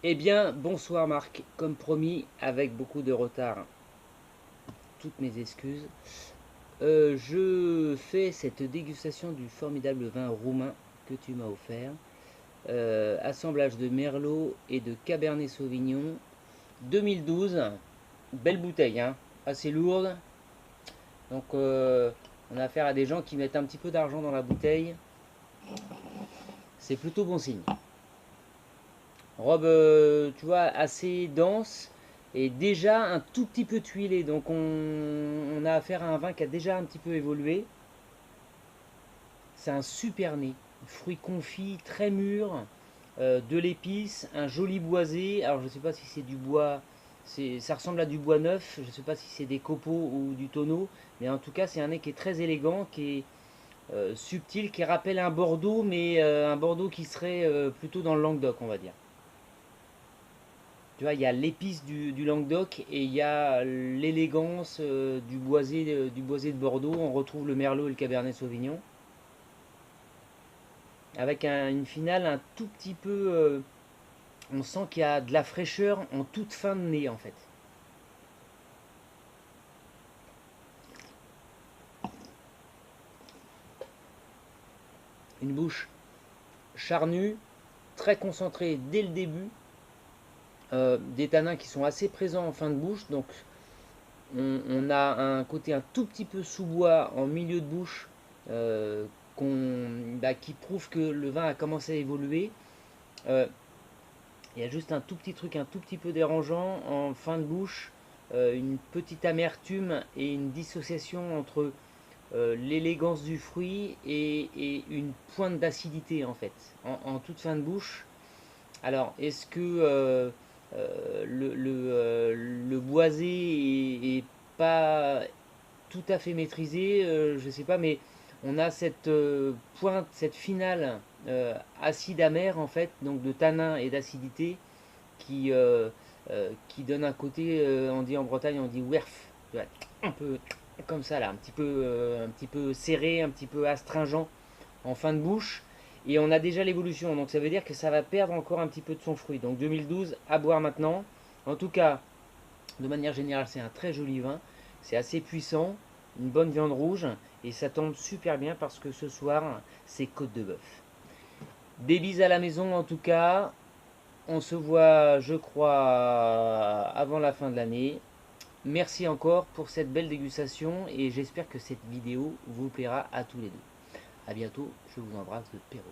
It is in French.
Eh bien, bonsoir Marc, comme promis, avec beaucoup de retard, toutes mes excuses. Je fais cette dégustation du formidable vin roumain que tu m'as offert. Assemblage de Merlot et de Cabernet Sauvignon 2012. Belle bouteille, hein, assez lourde. Donc on a affaire à des gens qui mettent un petit peu d'argent dans la bouteille. C'est plutôt bon signe. Robe, tu vois, assez dense et déjà un tout petit peu tuilé. Donc on a affaire à un vin qui a déjà un petit peu évolué. C'est un super nez. Fruits confits, très mûrs, de l'épice, un joli boisé. Alors je ne sais pas si c'est du bois, ça ressemble à du bois neuf. Je ne sais pas si c'est des copeaux ou du tonneau. Mais en tout cas, c'est un nez qui est très élégant, qui est subtil, qui rappelle un Bordeaux, mais un Bordeaux qui serait plutôt dans le Languedoc, on va dire. Tu vois, il y a l'épice du Languedoc et il y a l'élégance du boisé de Bordeaux. On retrouve le Merlot et le Cabernet Sauvignon. Avec une finale un tout petit peu... on sent qu'il y a de la fraîcheur en toute fin de nez en fait. Une bouche charnue, très concentrée dès le début. Des tanins qui sont assez présents en fin de bouche. Donc on a un côté un tout petit peu sous-bois en milieu de bouche euh, qui prouve que le vin a commencé à évoluer. Euh, il y a juste un tout petit truc un tout petit peu dérangeant en fin de bouche, une petite amertume et une dissociation entre l'élégance du fruit et une pointe d'acidité en fait, en toute fin de bouche. Alors, est-ce que le boisé est pas tout à fait maîtrisé, je ne sais pas, mais on a cette pointe, cette finale acide amer en fait, donc de tanin et d'acidité qui donne un côté, on dit en Bretagne, on dit werf, un peu comme ça là, un petit peu serré, un petit peu astringent en fin de bouche. Et on a déjà l'évolution, donc ça veut dire que ça va perdre encore un petit peu de son fruit. Donc 2012, à boire maintenant. En tout cas, de manière générale, c'est un très joli vin. C'est assez puissant, une bonne viande rouge, et ça tombe super bien parce que ce soir, c'est côte de bœuf. Des bises à la maison en tout cas. On se voit, je crois, avant la fin de l'année. Merci encore pour cette belle dégustation et j'espère que cette vidéo vous plaira à tous les deux. A bientôt, je vous embrasse de Perros.